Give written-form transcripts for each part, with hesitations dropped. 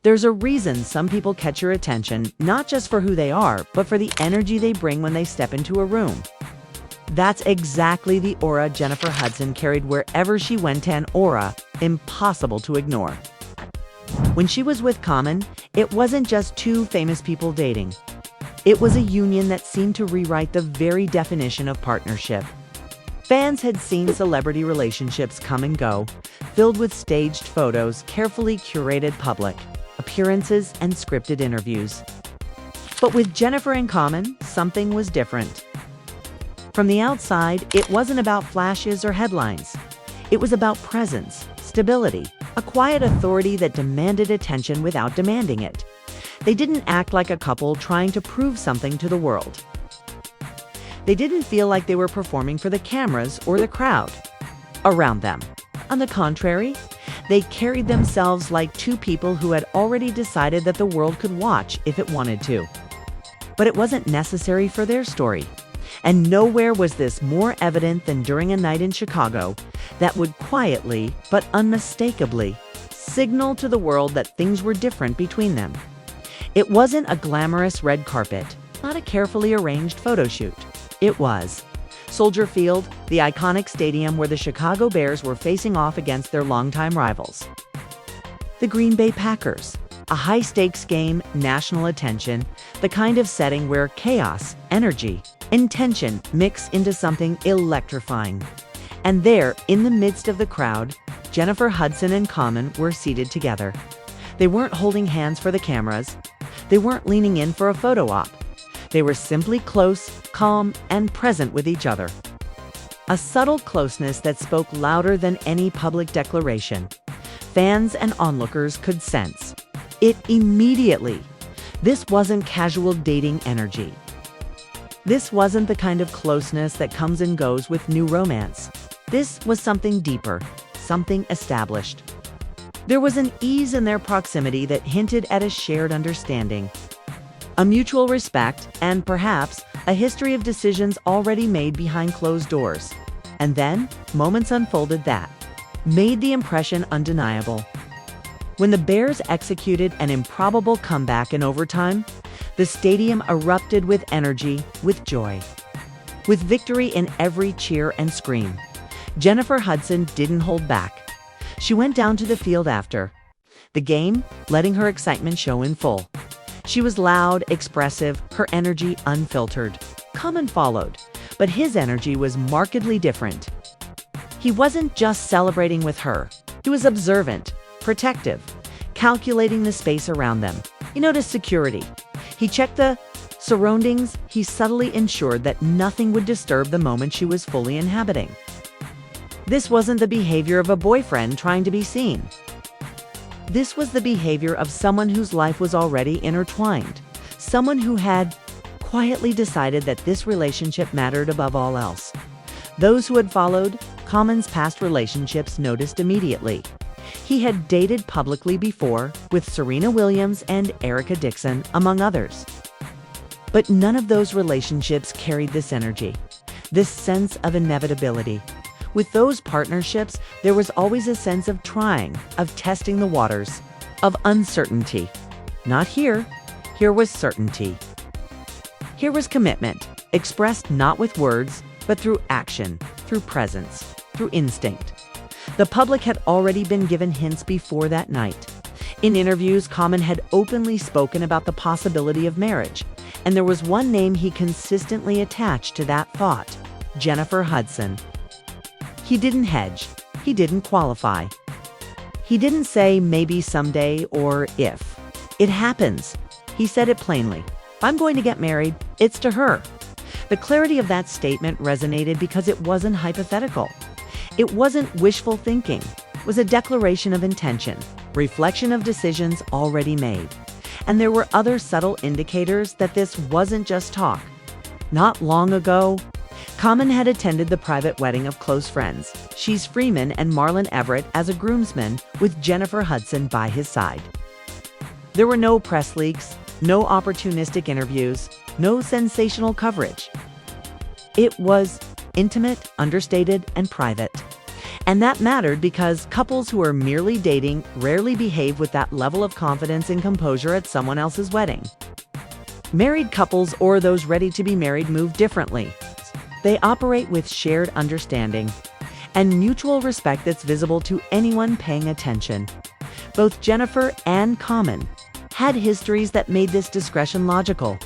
There's a reason some people catch your attention, not just for who they are, but for the energy they bring when they step into a room. That's exactly the aura Jennifer Hudson carried wherever she went, an aura impossible to ignore. When she was with Common, it wasn't just two famous people dating. It was a union that seemed to rewrite the very definition of partnership. Fans had seen celebrity relationships come and go, filled with staged photos, carefully curated public appearances, and scripted interviews. But with Jennifer and Common, something was different. From the outside, it wasn't about flashes or headlines. It was about presence, stability, a quiet authority that demanded attention without demanding it. They didn't act like a couple trying to prove something to the world. They didn't feel like they were performing for the cameras or the crowd around them. On the contrary, they carried themselves like two people who had already decided that the world could watch if it wanted to. But it wasn't necessary for their story. And nowhere was this more evident than during a night in Chicago that would quietly, but unmistakably, signal to the world that things were different between them. It wasn't a glamorous red carpet, not a carefully arranged photo shoot. It was Soldier Field, the iconic stadium where the Chicago Bears were facing off against their longtime rivals, the Green Bay Packers. A high-stakes game, national attention, the kind of setting where chaos, energy, and tension mix into something electrifying. And there, in the midst of the crowd, Jennifer Hudson and Common were seated together. They weren't holding hands for the cameras. They weren't leaning in for a photo op. They were simply close, calm, and present with each other. A subtle closeness that spoke louder than any public declaration. Fans and onlookers could sense it immediately. This wasn't casual dating energy. This wasn't the kind of closeness that comes and goes with new romance. This was something deeper, something established. There was an ease in their proximity that hinted at a shared understanding, a mutual respect, and perhaps a history of decisions already made behind closed doors. And then, moments unfolded that made the impression undeniable. When the Bears executed an improbable comeback in overtime, the stadium erupted with energy, with joy, with victory in every cheer and scream. Jennifer Hudson didn't hold back. She went down to the field after the game, letting her excitement show in full. She was loud, expressive, her energy unfiltered. Common followed, but his energy was markedly different. He wasn't just celebrating with her. He was observant, protective, calculating the space around them. He noticed security. He checked the surroundings. He subtly ensured that nothing would disturb the moment she was fully inhabiting. This wasn't the behavior of a boyfriend trying to be seen. This was the behavior of someone whose life was already intertwined, someone who had quietly decided that this relationship mattered above all else. Those who had followed Common's past relationships noticed immediately. He had dated publicly before, with Serena Williams and Erica Dixon, among others. But none of those relationships carried this energy, this sense of inevitability. With those partnerships, there was always a sense of trying, of testing the waters, of uncertainty. Not here. Here was certainty. Here was commitment, expressed not with words, but through action, through presence, through instinct. The public had already been given hints before that night. In interviews, Common had openly spoken about the possibility of marriage, and there was one name he consistently attached to that thought: Jennifer Hudson. He didn't hedge. He didn't qualify. He didn't say maybe someday or if. It happens. He said it plainly. If I'm going to get married, it's to her. The clarity of that statement resonated because it wasn't hypothetical. It wasn't wishful thinking. It was a declaration of intention, reflection of decisions already made. And there were other subtle indicators that this wasn't just talk. Not long ago, Common had attended the private wedding of close friends, Shees Freeman and Marlon Everett, as a groomsman, with Jennifer Hudson by his side. There were no press leaks, no opportunistic interviews, no sensational coverage. It was intimate, understated, and private. And that mattered because couples who are merely dating rarely behave with that level of confidence and composure at someone else's wedding. Married couples or those ready to be married move differently. They operate with shared understanding and mutual respect that's visible to anyone paying attention. Both Jennifer and Common had histories that made this discretion logical.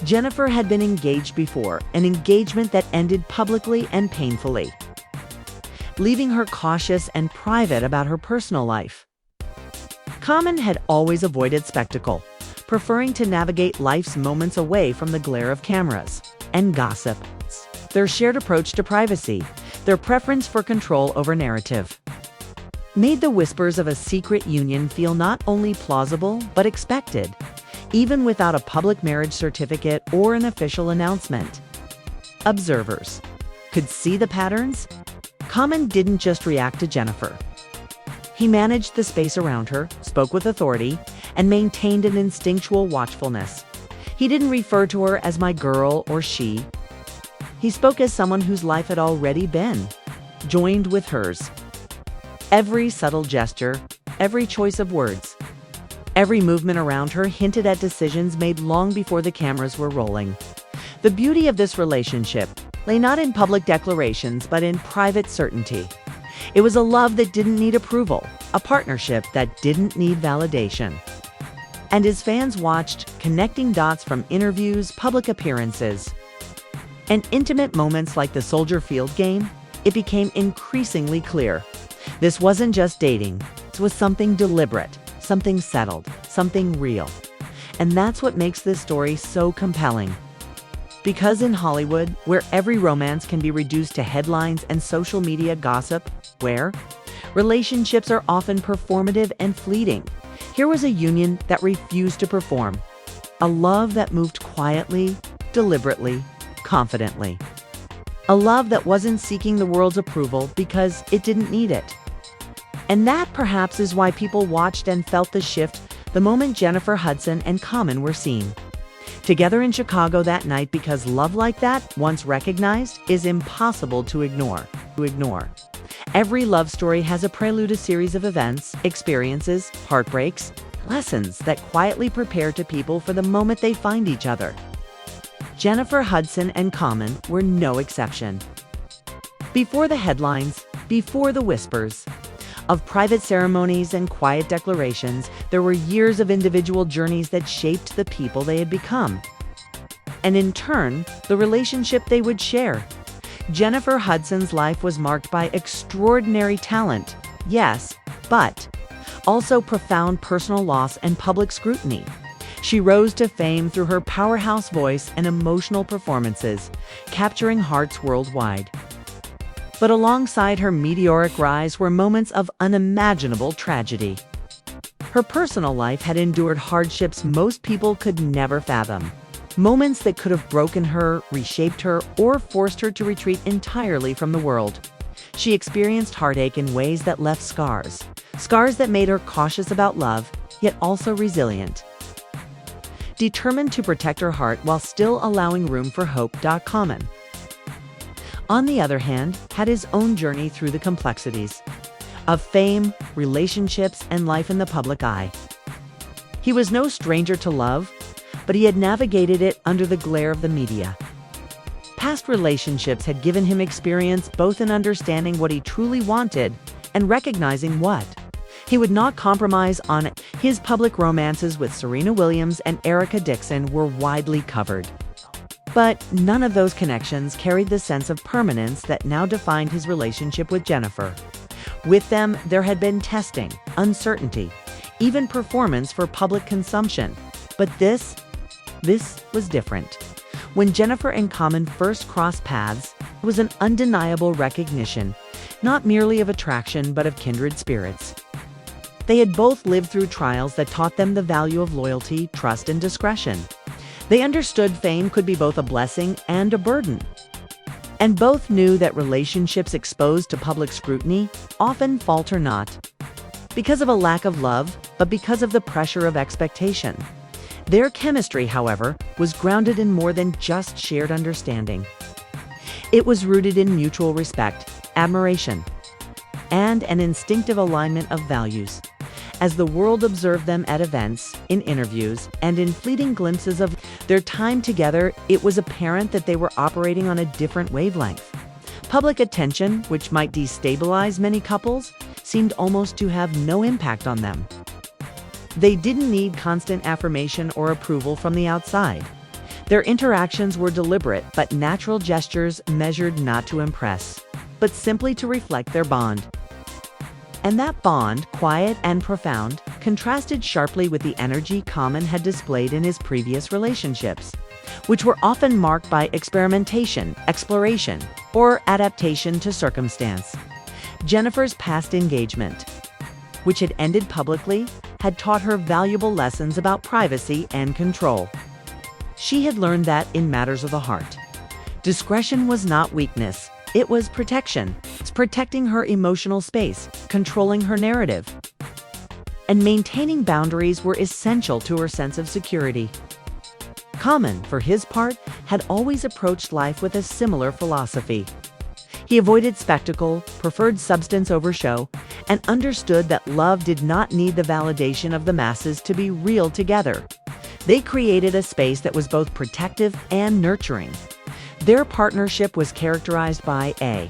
Jennifer had been engaged before, an engagement that ended publicly and painfully, leaving her cautious and private about her personal life. Common had always avoided spectacle, preferring to navigate life's moments away from the glare of cameras and gossip. Their shared approach to privacy, their preference for control over narrative, made the whispers of a secret union feel not only plausible but expected, even without a public marriage certificate or an official announcement. Observers could see the patterns. Common didn't just react to Jennifer. He managed the space around her, spoke with authority, and maintained an instinctual watchfulness. He didn't refer to her as my girl or she. He spoke as someone whose life had already been joined with hers. Every subtle gesture, every choice of words, every movement around her hinted at decisions made long before the cameras were rolling. The beauty of this relationship lay not in public declarations, but in private certainty. It was a love that didn't need approval, a partnership that didn't need validation. And as fans watched, connecting dots from interviews, public appearances, and intimate moments like the Soldier Field game, it became increasingly clear. This wasn't just dating. It was something deliberate, something settled, something real. And that's what makes this story so compelling. Because in Hollywood, where every romance can be reduced to headlines and social media gossip, where relationships are often performative and fleeting, here was a union that refused to perform. A love that moved quietly, deliberately, confidently. A love that wasn't seeking the world's approval because it didn't need it. And that perhaps is why people watched and felt the shift the moment Jennifer Hudson and Common were seen together in Chicago that night, because love like that, once recognized, is impossible to ignore. Every love story has a prelude, a series of events, experiences, heartbreaks, lessons that quietly prepare to people for the moment they find each other. Jennifer Hudson and Common were no exception. Before the headlines, before the whispers of private ceremonies and quiet declarations, there were years of individual journeys that shaped the people they had become. And in turn, the relationship they would share. Jennifer Hudson's life was marked by extraordinary talent, yes, but also profound personal loss and public scrutiny. She rose to fame through her powerhouse voice and emotional performances, capturing hearts worldwide. But alongside her meteoric rise were moments of unimaginable tragedy. Her personal life had endured hardships most people could never fathom. Moments that could have broken her, reshaped her, or forced her to retreat entirely from the world. She experienced heartache in ways that left scars. Scars that made her cautious about love, yet also resilient. Determined to protect her heart while still allowing room for hope. Common, on the other hand, had his own journey through the complexities of fame, relationships, and life in the public eye. He was no stranger to love, but he had navigated it under the glare of the media. Past relationships had given him experience both in understanding what he truly wanted and recognizing what he would not compromise on. His public romances with Serena Williams and Erica Dixon were widely covered. But none of those connections carried the sense of permanence that now defined his relationship with Jennifer. With them, there had been testing, uncertainty, even performance for public consumption. But this was different. When Jennifer and Common first crossed paths, it was an undeniable recognition, not merely of attraction but of kindred spirits. They had both lived through trials that taught them the value of loyalty, trust, and discretion. They understood fame could be both a blessing and a burden. And both knew that relationships exposed to public scrutiny often falter not because of a lack of love, but because of the pressure of expectation. Their chemistry, however, was grounded in more than just shared understanding. It was rooted in mutual respect, admiration, and an instinctive alignment of values. As the world observed them at events, in interviews, and in fleeting glimpses of their time together, it was apparent that they were operating on a different wavelength. Public attention, which might destabilize many couples, seemed almost to have no impact on them. They didn't need constant affirmation or approval from the outside. Their interactions were deliberate but natural gestures measured not to impress, but simply to reflect their bond. And that bond, quiet and profound, contrasted sharply with the energy Common had displayed in his previous relationships, which were often marked by experimentation, exploration, or adaptation to circumstance. Jennifer's past engagement, which had ended publicly, had taught her valuable lessons about privacy and control. She had learned that in matters of the heart, discretion was not weakness, it was protection. It's protecting her emotional space, controlling her narrative. And maintaining boundaries were essential to her sense of security. Common, for his part, had always approached life with a similar philosophy. He avoided spectacle, preferred substance over show, and understood that love did not need the validation of the masses to be real together. They created a space that was both protective and nurturing. Their partnership was characterized by a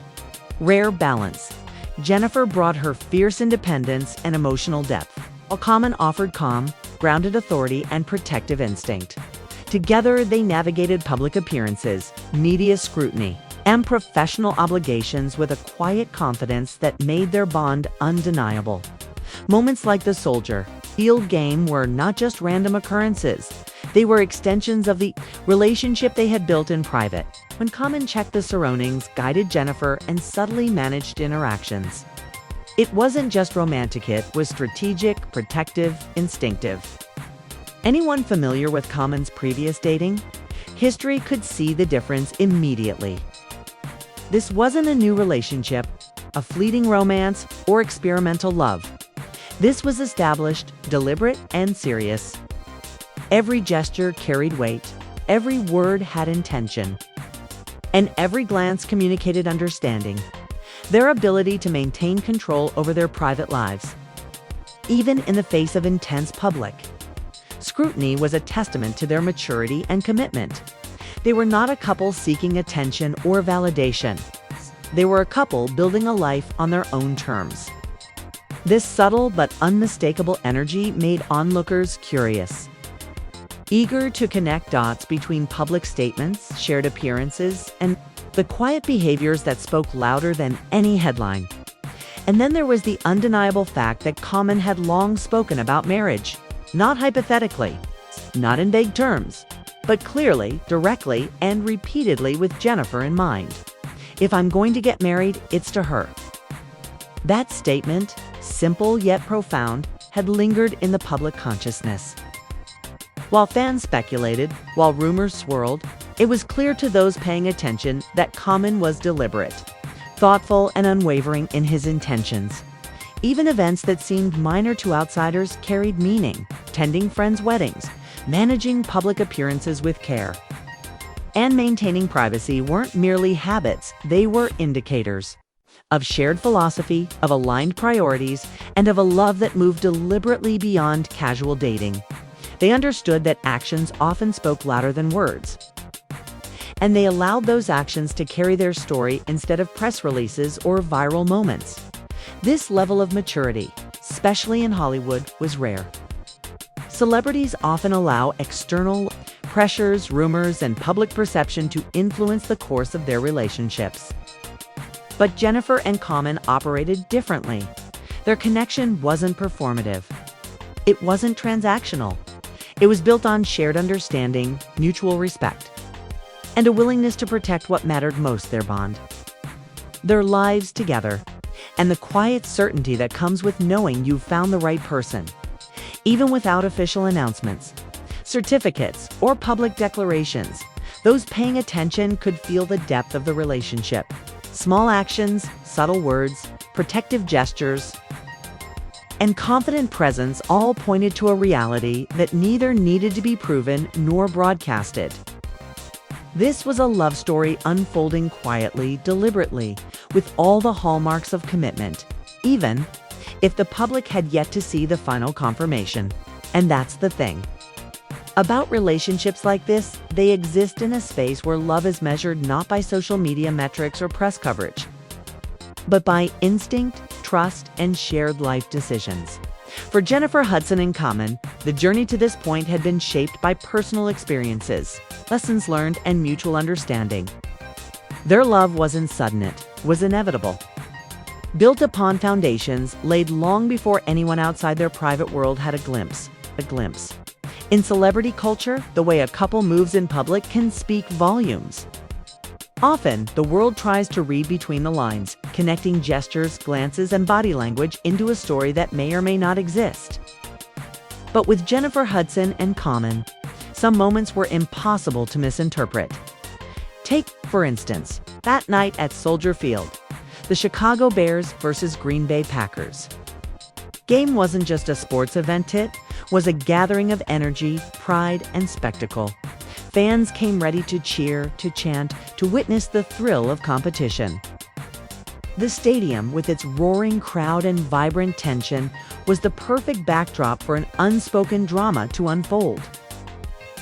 rare balance. Jennifer brought her fierce independence and emotional depth, while Common offered calm, grounded authority, and protective instinct. Together, they navigated public appearances, media scrutiny, and professional obligations with a quiet confidence that made their bond undeniable. Moments like the soldier field game were not just random occurrences. They were extensions of the relationship they had built in private. When Common checked the surroundings, guided Jennifer, and subtly managed interactions. It wasn't just romantic, it was strategic, protective, instinctive. Anyone familiar with Common's previous dating? History could see the difference immediately. This wasn't a new relationship, a fleeting romance, or experimental love. This was established, deliberate, and serious. Every gesture carried weight, every word had intention, and every glance communicated understanding. Their ability to maintain control over their private lives, even in the face of intense public scrutiny, was a testament to their maturity and commitment. They were not a couple seeking attention or validation. They were a couple building a life on their own terms. This subtle but unmistakable energy made onlookers curious, eager to connect dots between public statements, shared appearances, and the quiet behaviors that spoke louder than any headline. And then there was the undeniable fact that Common had long spoken about marriage, not hypothetically, not in vague terms, but clearly, directly, and repeatedly with Jennifer in mind. If I'm going to get married, it's to her. That statement, simple yet profound, had lingered in the public consciousness. While fans speculated, while rumors swirled, it was clear to those paying attention that Common was deliberate, thoughtful, and unwavering in his intentions. Even events that seemed minor to outsiders carried meaning, tending friends' weddings, managing public appearances with care, and maintaining privacy weren't merely habits, they were indicators of shared philosophy, of aligned priorities, and of a love that moved deliberately beyond casual dating. They understood that actions often spoke louder than words, and they allowed those actions to carry their story instead of press releases or viral moments. This level of maturity, especially in Hollywood, was rare. Celebrities often allow external pressures, rumors, and public perception to influence the course of their relationships. But Jennifer and Common operated differently. Their connection wasn't performative. It wasn't transactional. It was built on shared understanding, mutual respect, and a willingness to protect what mattered most: their bond, their lives together, and the quiet certainty that comes with knowing you've found the right person. Even without official announcements, certificates, or public declarations, those paying attention could feel the depth of the relationship. Small actions, subtle words, protective gestures, and confident presence all pointed to a reality that neither needed to be proven nor broadcasted. This was a love story unfolding quietly, deliberately, with all the hallmarks of commitment. even if the public had yet to see the final confirmation. And that's the thing about relationships like this, they exist in a space where love is measured not by social media metrics or press coverage, but by instinct, trust, and shared life decisions. For Jennifer Hudson and Common, the journey to this point had been shaped by personal experiences, lessons learned, and mutual understanding. Their love wasn't sudden, it was inevitable. Built upon foundations laid long before anyone outside their private world had a glimpse. In celebrity culture, the way a couple moves in public can speak volumes. Often, the world tries to read between the lines, connecting gestures, glances, and body language into a story that may or may not exist. But with Jennifer Hudson and Common, some moments were impossible to misinterpret. Take, for instance, that night at Soldier Field, the Chicago Bears versus Green Bay Packers. Game wasn't just a sports event, it was a gathering of energy, pride, and spectacle. Fans came ready to cheer, to chant, to witness the thrill of competition. The stadium, with its roaring crowd and vibrant tension, was the perfect backdrop for an unspoken drama to unfold.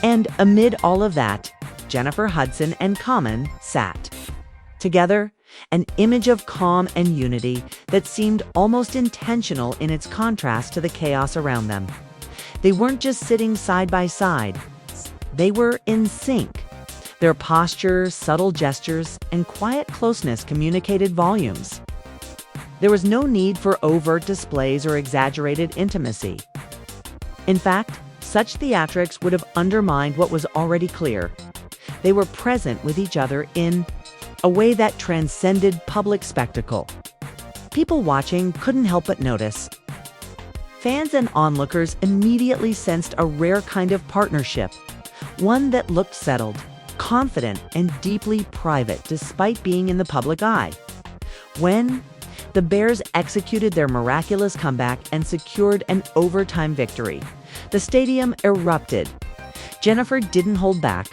And amid all of that, Jennifer Hudson and Common sat together, an image of calm and unity that seemed almost intentional in its contrast to the chaos around them. They weren't just sitting side by side, they were in sync. Their posture, subtle gestures, and quiet closeness communicated volumes. There was no need for overt displays or exaggerated intimacy. In fact, such theatrics would have undermined what was already clear. They were present with each other in a way that transcended public spectacle. People watching couldn't help but notice. Fans and onlookers immediately sensed a rare kind of partnership, one that looked settled, confident, and deeply private despite being in the public eye. When the Bears executed their miraculous comeback and secured an overtime victory, the stadium erupted. Jennifer didn't hold back.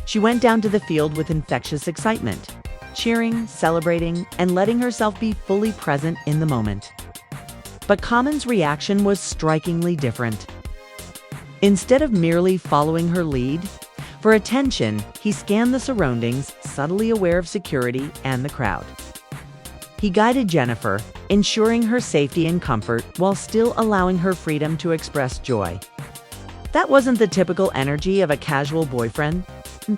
She went down to the field with infectious excitement, cheering, celebrating, and letting herself be fully present in the moment. But Common's reaction was strikingly different. Instead of merely following her lead, for attention, he scanned the surroundings, subtly aware of security and the crowd. He guided Jennifer, ensuring her safety and comfort while still allowing her freedom to express joy. That wasn't the typical energy of a casual boyfriend. It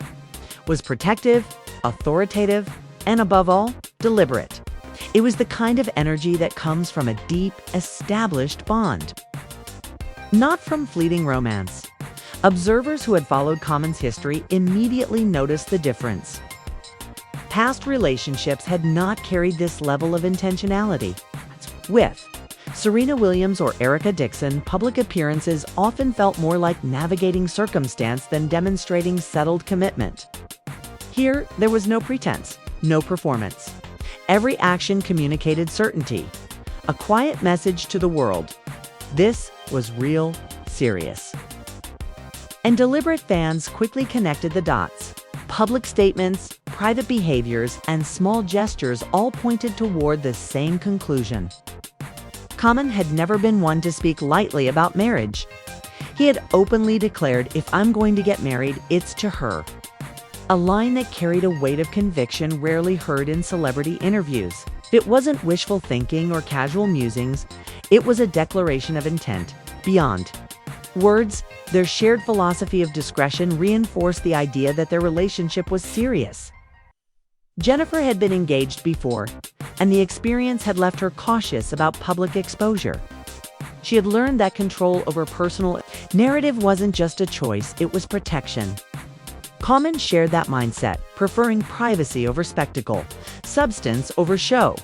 was protective, authoritative, and above all, deliberate. It was the kind of energy that comes from a deep, established bond, not from fleeting romance. Observers who had followed Common's history immediately noticed the difference. Past relationships had not carried this level of intentionality. With Serena Williams or Erica Dixon, public appearances often felt more like navigating circumstance than demonstrating settled commitment. Here, there was no pretense, no performance. Every action communicated certainty, a quiet message to the world. This was real, serious. And deliberate fans quickly connected the dots. Public statements, private behaviors, and small gestures all pointed toward the same conclusion. Common had never been one to speak lightly about marriage. He had openly declared, "If I'm going to get married, it's to her." A line that carried a weight of conviction rarely heard in celebrity interviews. It wasn't wishful thinking or casual musings. It was a declaration of intent. Beyond words, their shared philosophy of discretion reinforced the idea that their relationship was serious. Jennifer had been engaged before, and the experience had left her cautious about public exposure. She had learned that control over personal narrative wasn't just a choice, it was protection. Common shared that mindset, preferring privacy over spectacle, substance over show.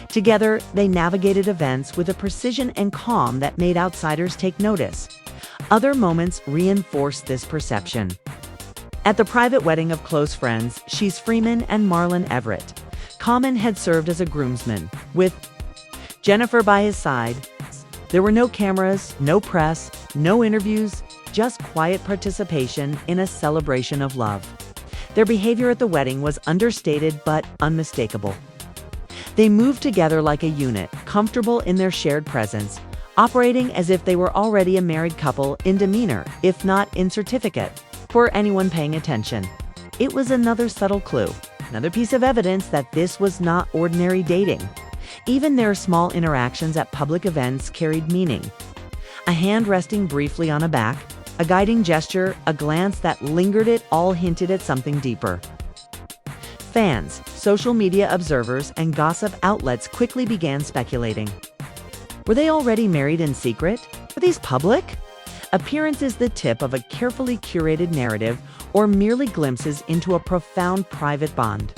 Together, they navigated events with a precision and calm that made outsiders take notice. Other moments reinforced this perception. At the private wedding of close friends, Shees Freeman and Marlon Everett, Common had served as a groomsman, with Jennifer by his side. There were no cameras, no press, no interviews, just quiet participation in a celebration of love. Their behavior at the wedding was understated but unmistakable. They moved together like a unit, comfortable in their shared presence, operating as if they were already a married couple in demeanor, if not in certificate, for anyone paying attention. It was another subtle clue, another piece of evidence that this was not ordinary dating. Even their small interactions at public events carried meaning. A hand resting briefly on a back, a guiding gesture, a glance that lingered, it all hinted at something deeper. Fans, social media observers, and gossip outlets quickly began speculating. Were they already married in secret? Were these public? Appearances the tip of a carefully curated narrative, or merely glimpses into a profound private bond?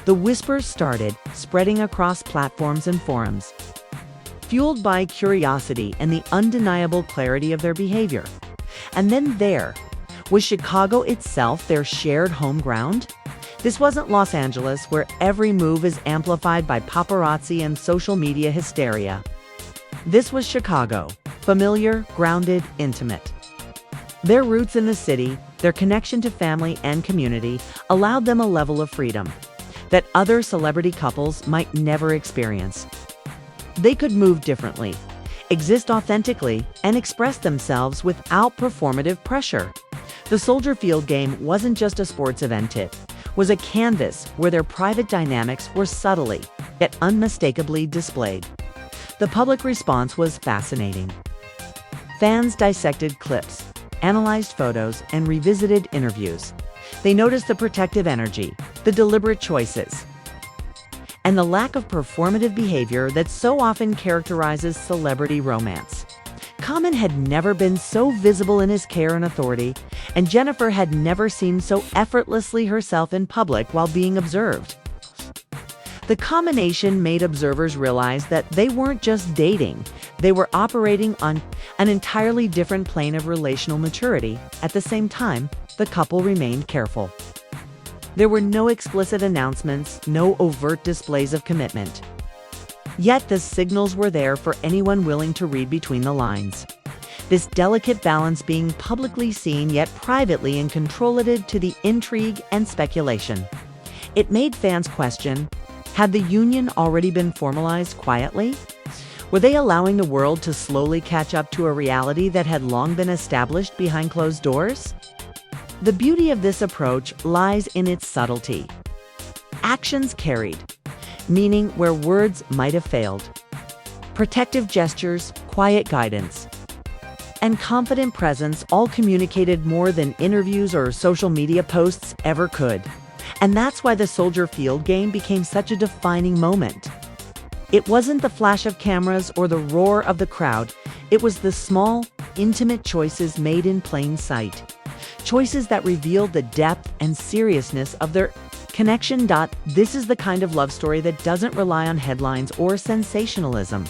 The whispers started, spreading across platforms and forums, fueled by curiosity and the undeniable clarity of their behavior. And then there was Chicago itself, their shared home ground. This wasn't Los Angeles, where every move is amplified by paparazzi and social media hysteria. This was Chicago, familiar, grounded, intimate. Their roots in the city, their connection to family and community, allowed them a level of freedom that other celebrity couples might never experience. They could move differently, exist authentically, and express themselves without performative pressure. The Soldier Field game wasn't just a sports event, it was a canvas where their private dynamics were subtly, yet unmistakably displayed. The public response was fascinating. Fans dissected clips, analyzed photos, and revisited interviews. They noticed the protective energy, the deliberate choices, and the lack of performative behavior that so often characterizes celebrity romance. Common had never been so visible in his care and authority, and Jennifer had never seemed so effortlessly herself in public while being observed. The combination made observers realize that they weren't just dating, they were operating on an entirely different plane of relational maturity. At the same time, the couple remained careful. There were no explicit announcements, no overt displays of commitment. Yet the signals were there for anyone willing to read between the lines. This delicate balance being publicly seen yet privately and contributed to the intrigue and speculation. It made fans question, had the union already been formalized quietly? Were they allowing the world to slowly catch up to a reality that had long been established behind closed doors? The beauty of this approach lies in its subtlety. Actions carried, meaning where words might have failed. Protective gestures, quiet guidance, and confident presence all communicated more than interviews or social media posts ever could. And that's why the Soldier Field game became such a defining moment. It wasn't the flash of cameras or the roar of the crowd. It was the small, intimate choices made in plain sight. Choices that revealed the depth and seriousness of their connection. This is the kind of love story that doesn't rely on headlines or sensationalism.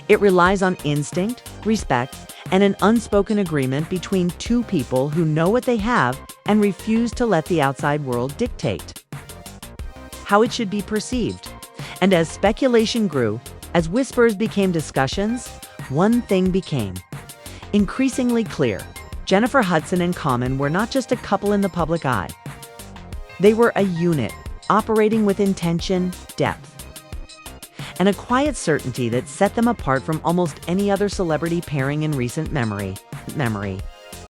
It relies on instinct, respect, and an unspoken agreement between two people who know what they have and refuse to let the outside world dictate how it should be perceived. And as speculation grew, as whispers became discussions, one thing became increasingly clear. Jennifer Hudson and Common were not just a couple in the public eye. They were a unit, operating with intention, depth, and a quiet certainty that set them apart from almost any other celebrity pairing in recent memory.